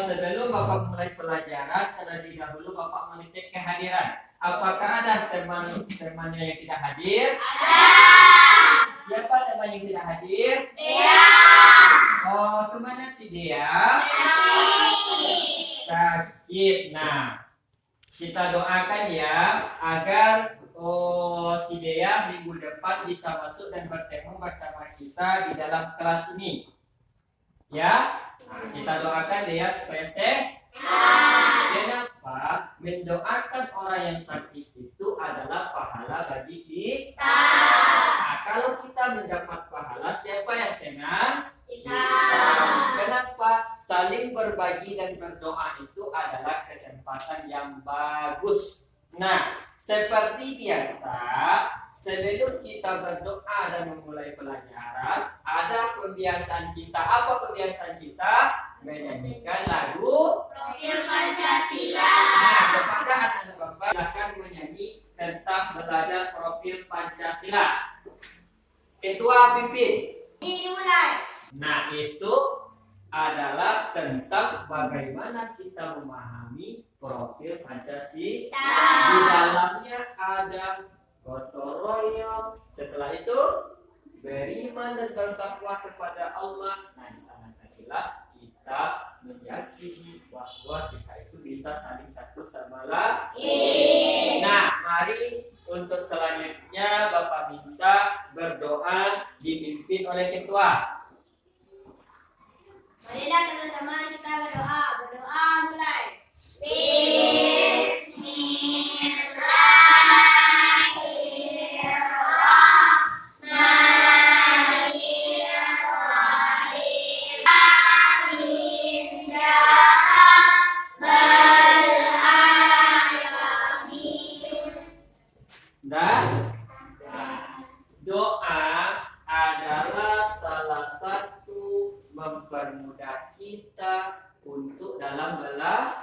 sebelum Bapak mulai pelajaran, terlebih dahulu Bapak mengecek kehadiran. Apakah ada teman-temannya yang tidak hadir? Ada. Siapa teman yang tidak hadir? Dea. Oh, kemana si Dea? Sakit. Nah, kita doakan ya agar si Dea minggu depan bisa masuk dan bertemu bersama kita di dalam kelas ini. Ya, nah, kita doakan Dea supaya sehat. Kenapa? Mendoakan orang yang sakit itu adalah pahala bagi kita. Nah, kalau kita mendapat pahala, siapa yang senang? Kita. Kenapa? Saling berbagi dan berdoa itu adalah kesempatan yang bagus. Nah, seperti biasa, sebelum kita berdoa dan memulai pelajaran, ada kebiasaan kita. Apa kebiasaan kita? Menyanyikan lagu Profil Pancasila. Nah, kepada anak-anak Bapak, silakan menyanyi tentang belajar profil Pancasila. Ketua pimpin. Dimulai. Nah, itu adalah tentang bagaimana kita memahami profil Pancasila. Di dalamnya ada gotong royong. Setelah itu beriman dan bertakwa kepada Allah. Nah, di sana adalah kita meyakini bahwa kita itu bisa saling satu sama lain. Nah, mari untuk selanjutnya Bapak minta berdoa dipimpin oleh ketua. Marilah teman-teman kita berdoa. Berdoa mulai. Dan doa adalah salah satu mempermudah kita untuk dalam belajar,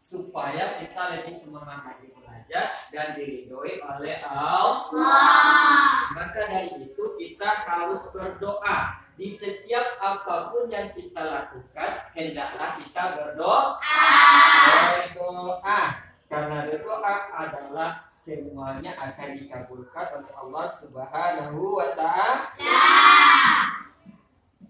supaya kita lebih semangat lagi belajar dan diridhoi oleh Allah. Maka dari itu kita harus berdoa di setiap apapun yang kita lakukan. Hendaklah kita berdoa. Karena doa adalah semuanya akan dikabulkan oleh Allah Subhanahu wa Ta'ala.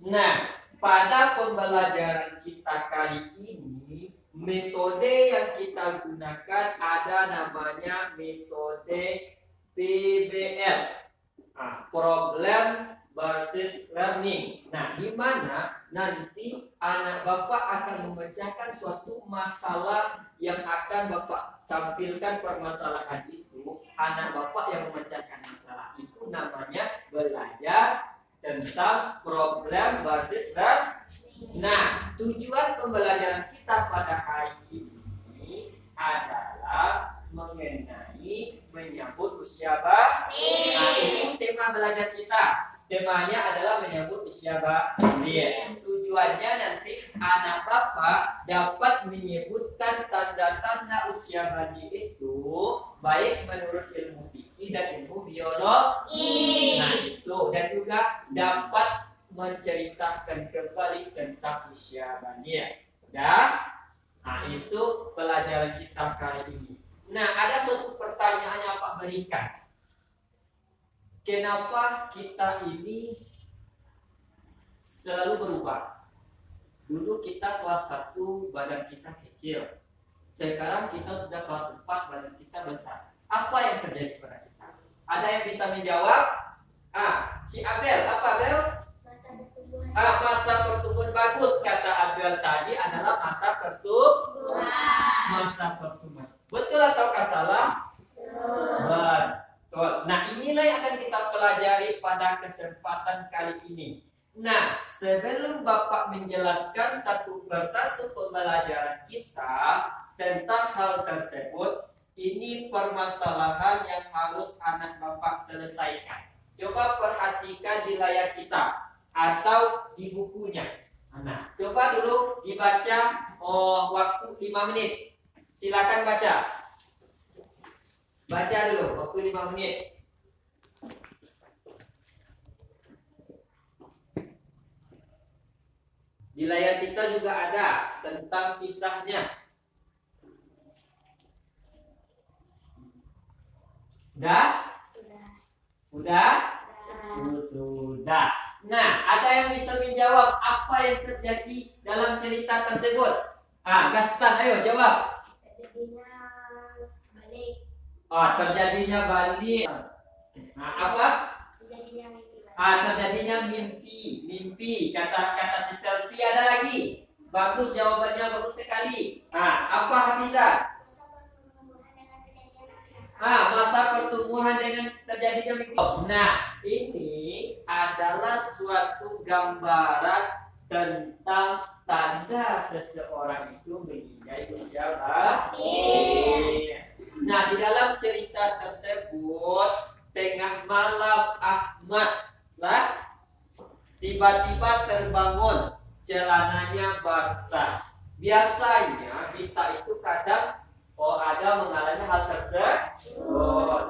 Nah, pada pembelajaran kita kali ini, metode yang kita gunakan ada namanya metode PBL. Nah, problem versus learning. Nah, di mana nanti anak Bapak akan memecahkan suatu masalah yang akan Bapak tampilkan permasalahan itu. Anak Bapak yang memecahkan masalah itu namanya belajar tentang problem versus learning. Nah, tujuan pembelajaran kita pada hari ini adalah mengenai menyambut usia bayi. Nah, itu tema belajar kita. Temanya adalah menyambut usia bayi. Tujuannya nanti anak Bapak dapat menyebutkan tanda-tanda usia bayi itu baik menurut ilmu fikih dan ilmu biologi. Nah, itu dan juga dapat menceritakan kembali tentang usia bayi. Ya. Nah, itu pelajaran kita kali ini. Nah, ada suatu pertanyaan yang Pak berikan. Kenapa kita ini selalu berubah? Dulu kita kelas 1 badan kita kecil. Sekarang kita sudah kelas 4 badan kita besar. Apa yang terjadi pada kita? Ada yang bisa menjawab? Si Abel, apa Abel? Masa pertumbuhan bagus. Kata Abel tadi adalah masa pertumbuhan. Betul ataukah salah? Betul. Nah, inilah yang akan kita pelajari pada kesempatan kali ini. Nah, sebelum Bapak menjelaskan satu persatu pembelajaran kita tentang hal tersebut, ini permasalahan yang harus anak Bapak selesaikan. Coba perhatikan di layar kita atau di bukunya. Nah, coba dulu dibaca waktu 5 menit. Silakan baca. Baca dulu waktu 5 menit. Di layar kita juga ada tentang kisahnya. Udah? Udah? Sudah. Nah, ada yang bisa menjawab apa yang terjadi dalam cerita tersebut? Gaston, ayo jawab. Terjadinya balik. Terjadinya balik. Apa? Terjadinya mimpi. Terjadinya mimpi. Kata si Selfie ada lagi. Bagus jawabannya, bagus sekali. Apa Hafizah? Masa pertumbuhan dengan terjadinya mimpi. Nah, ini adalah suatu gambaran tentang tanda seseorang itu menginjak usia balik. Nah, di dalam cerita tersebut, tengah malam Ahmad tiba-tiba terbangun, celananya basah. Biasanya kita itu kadang ada mengalami hal tersebut.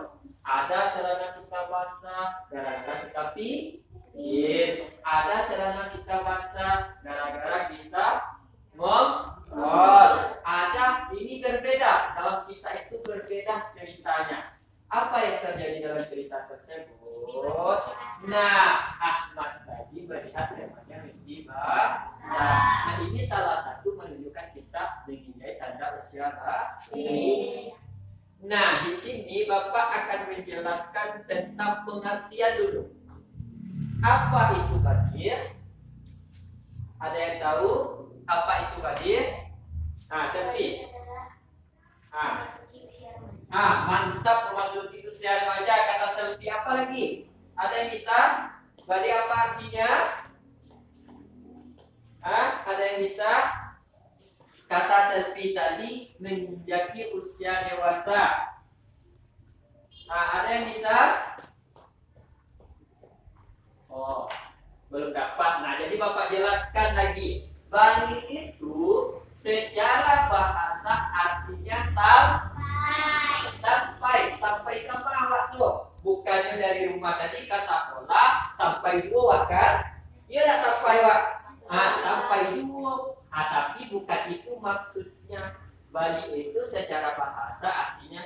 Ada celana kita basah gara-gara kita pipis. Ada celana kita basah gara-gara kita ngomong. Ada, ini berbeda. Dalam kisah itu berbeda ceritanya. Apa yang terjadi dalam cerita tersebut? Nah, Ahmad tadi melihat namanya mimpi basah. Nah, ini salah satu menunjukkan kita menginjai tanda usia balik. Nah, di sini Bapak akan menjelaskan tentang pengertian dulu. Apa itu badir? Ada yang tahu apa itu badir? Selfie. Mantap, memasuki usia remaja. Kata Selfie apa lagi? Ada yang bisa? Badir apa artinya? Ada yang bisa? Kata Selfie tadi menjadi usia dewasa. Ada yang bisa? Belum dapat. Nah, jadi Bapak jelaskan lagi. Balik itu secara bahasa artinya sampai ke bawah tuh. Bukannya dari rumah tadi ke sekolah sampai dua kan? Iya sampai sampai dua. Tapi bukan itu maksudnya. Balik itu secara bahasa artinya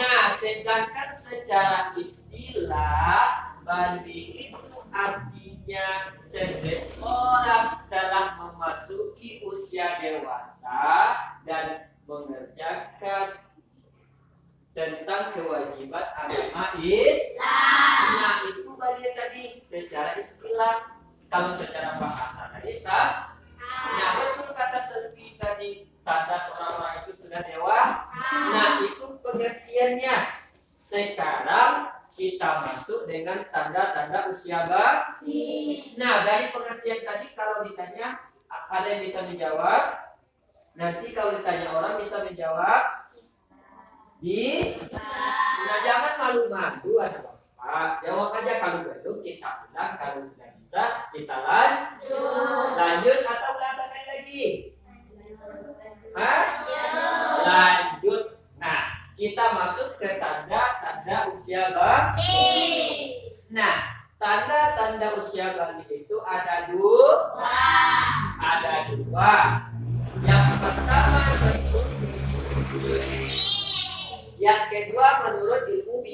Nah, sedangkan secara istilah balik itu artinya seseorang telah memasuki usia dewasa dan mengerjakan tentang kewajiban agama Islam. Nah, itu balik tadi secara istilah. Kalau secara bahasa tadi Nah, betul kata Selfie tadi, tanda seorang orang itu sudah dewasa. Nah, itu pengertiannya. Sekarang kita masuk dengan tanda-tanda usia balik. Nah, dari pengertian tadi kalau ditanya ada yang bisa menjawab. Nanti kalau ditanya orang bisa menjawab. Nah, jangan malu-malu ada Bapak. Jawab aja kalau belum kita bilang, kalau sudah bisa kita lanjut atau belajar lagi. Lanjut. Nah, kita masuk ke tanda-tanda usia balik. Nah, tanda-tanda usia balik itu ada dua. Yang pertama yang kedua menurut ilmu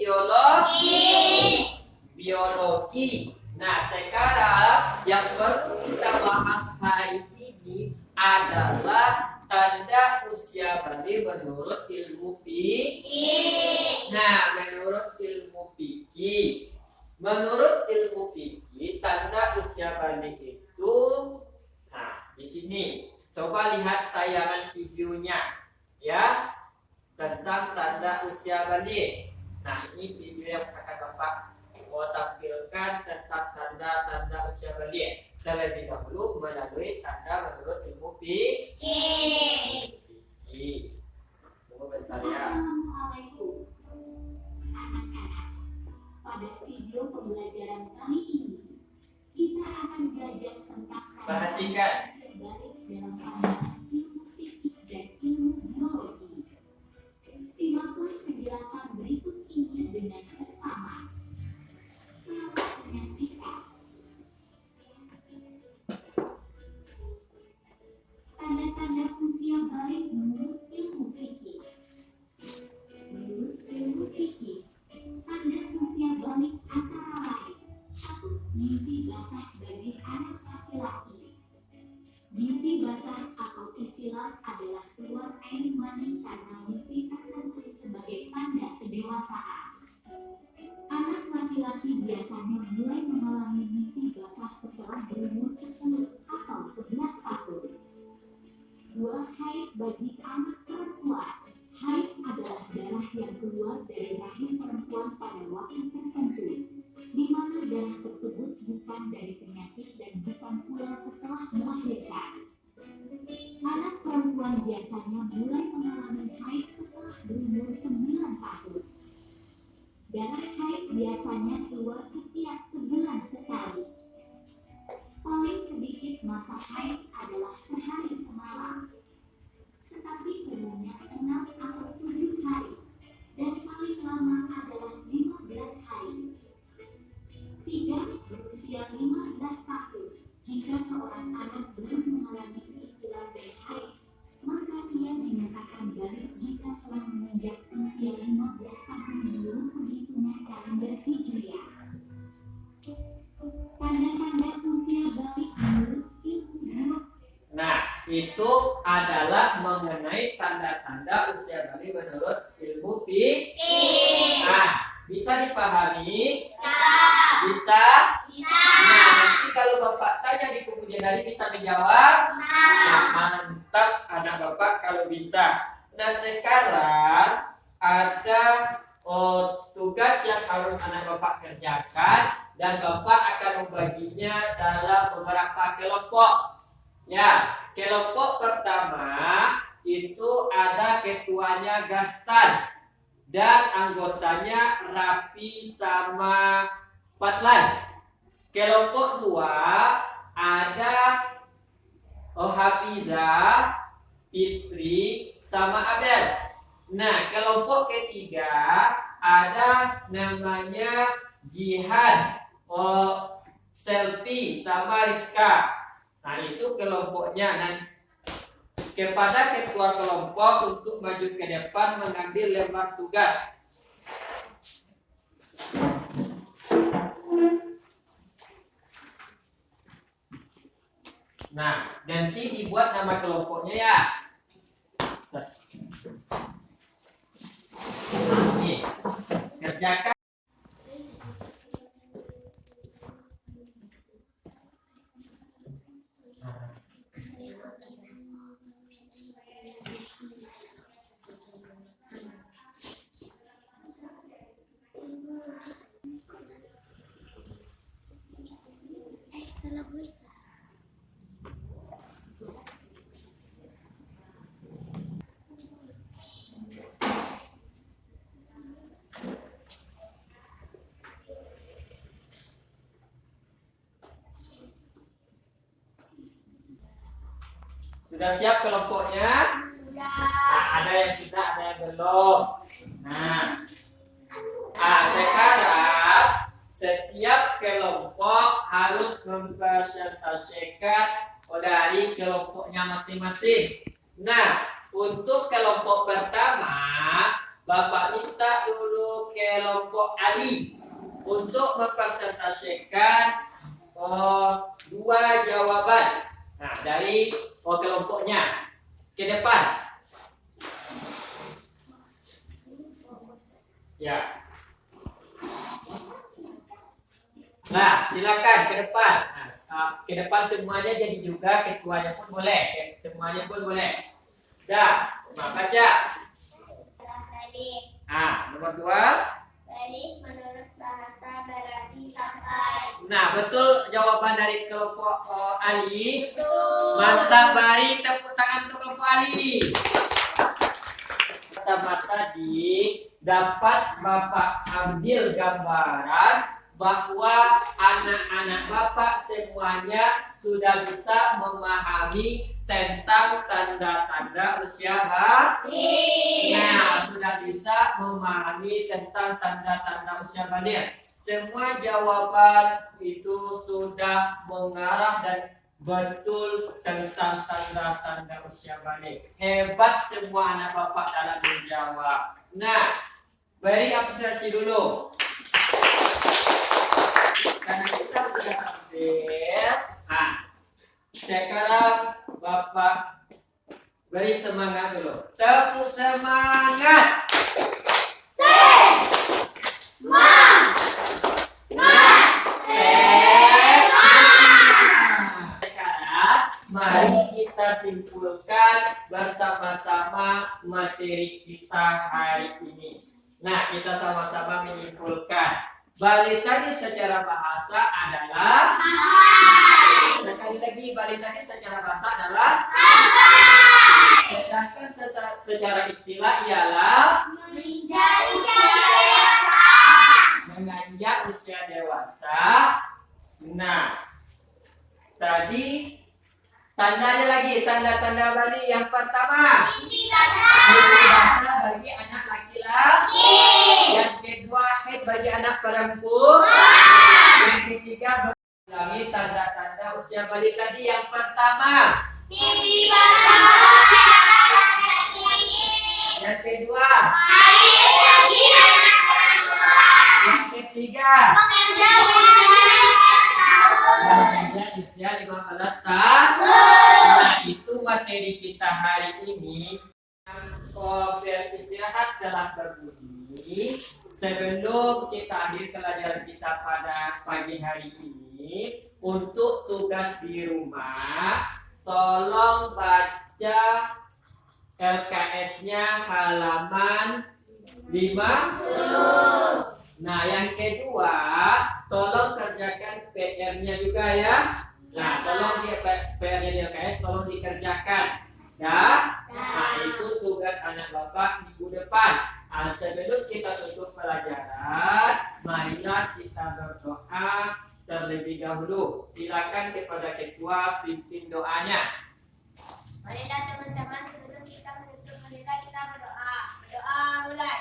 biologi. Nah, sekarang yang perlu kita bahas hari ini adalah tanda usia balik menurut ilmu fikih. Nah, menurut ilmu fikih, tanda usia balik itu, di sini coba lihat tayangan videonya, ya, tentang tanda usia balik. Nah, ini video yang akan Bapak tampilkan tentang tanda-tanda usia balik. Terlebih dahulu melalui tanda menurut ilmu fikih. Tunggu bentar ya. Assalamualaikum anak-anak. Pada video pembelajaran kali ini kita akan belajar tentang Perhatikan. balik dalam pandangan ilmu fikih dan ilmu biologi. Simaklah penjelasan berikut ini dengan seksama. Selamat menyaksikan. balik menurut ilmu fikih. Menurut ilmu fikih, tanda usia balik antara lain: 1. Mimpi basah bagi anak laki-laki. Mimpi basah atau ihtilam adalah keluar air mani karena mimpi tertentu sebagai tanda kedewasaan. Anak laki-laki biasanya mulai mengalami mimpi basah setelah berumur 10 atau 11 tahun. 2. Haid bagi anak perempuan. Haid adalah darah yang keluar dari rahim perempuan pada waktu tertentu, di mana darah tersebut bukan dari penyakit dan bukan pula setelah melahirkan. Anak perempuan biasanya mulai mengalami haid setelah berumur 9 tahun. Darah haid biasanya keluar setiap sebulan sekali. Paling sedikit masa haid adalah sehari semalam, tetapi umumnya 6 atau 7 hari, dan paling lama adalah 15 hari. 3. Berusia 15 tahun. Jika seorang anak belum mengalami ihtilam dan haid, maka ia dinyatakan balik jika telah menginjak usia 15 tahun menurut perhitungan kalender Hijriah. Tanda-tanda usia balik menurut ilmu. Nah, itu adalah mengenai tanda-tanda usia balik menurut ilmu fikih. Nah, bisa dipahami? Bisa? Nah, nanti kalau Bapak tanya di kemudian hari bisa menjawab? Nah, mantap anak Bapak kalau bisa. Nah, sekarang ada tugas yang harus anak Bapak kerjakan dan Bapak akan membaginya dalam beberapa kelompok. Ya, kelompok pertama itu ada ketuanya Gastan dan anggotanya Rapi sama Patlan. Kelompok 2 ada Hafizah, Fitri sama Abel. Nah, kelompok ketiga ada namanya Jihan, Selfie sama Rizka. Nah, itu kelompoknya. Dan kepada ketua kelompok untuk maju ke depan mengambil lembar tugas. Nah, nanti dibuat nama kelompoknya ya. Nih, kerjakan. Sudah siap kelompoknya? Sudah. Nah, ada yang sudah, ada yang belum. Nah, sekarang setiap kelompok harus mempresentasikan dari kelompoknya masing-masing. Nah, untuk kelompok pertama, Bapak minta dulu kelompok Ali untuk mempresentasikan 2 jawaban. Nah, dari kelompoknya ke depan. Ya. Nah, silakan ke depan. Nah, ke depan semuanya jadi juga, ketuanya pun boleh, semuanya pun boleh. Dah, baca. Balik. Nomor 2. Balik menurut bahasa berarti sampai. Nah, betul jawaban dari kelompok Ali. Betul. Mantap, bari tepuk tangan untuk kelompok Ali. Sama tadi dapat Bapak ambil gambaran bahwa anak-anak Bapak semuanya sudah bisa memahami tentang tanda-tanda usia balik. Nah, sudah bisa memahami tentang tanda-tanda usia balik. Semua jawaban itu sudah mengarah dan betul tentang tanda-tanda usia balik. Hebat semua anak bapak dalam menjawab. Nah, beri apresiasi dulu. Karena kita sudah ambil. Nah, sekarang bapak beri semangat dulu. Tepuk semangat. Mari kita simpulkan bersama-sama materi kita hari ini. Nah, kita sama-sama menyimpulkan. Balitanya secara bahasa adalah sekali lagi, balitanya secara bahasa adalah sedangkan secara istilah ialah menginjak usia dewasa. Nah, tadi tandanya lagi, tanda-tanda Bali yang pertama mimpi basah bagi anak laki-laki, yang kedua haid bagi anak perempuan, yang ketiga ulangi tanda-tanda usia Bali tadi. Yang pertama Mimpi basah yang kedua, bagi anak perempuan. yang ketiga menginjak usia 15 tahun. Nah, itu materi kita hari ini. Beristirahat telah berbunyi. Sebelum kita akhir pelajaran kita pada pagi hari ini, untuk tugas di rumah, tolong baca LKS-nya halaman 50. Nah, yang kedua, tolong kerjakan PR-nya juga ya. Nah, tolong PR-nya di LKS tolong dikerjakan. Ya. Nah, itu tugas anak bapak minggu depan. Nah, sebelum kita tutup pelajaran, marilah kita berdoa terlebih dahulu. Silakan kepada ketua pimpin doanya. Marilah teman-teman, sebelum kita menutup, marilah kita berdoa. Berdoa mulai.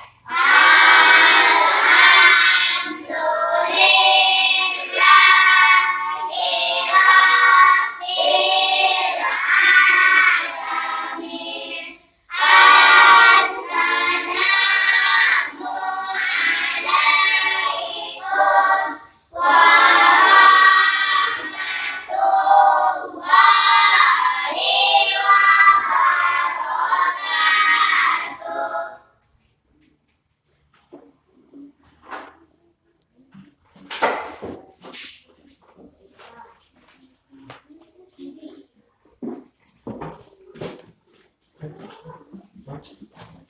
Thank you.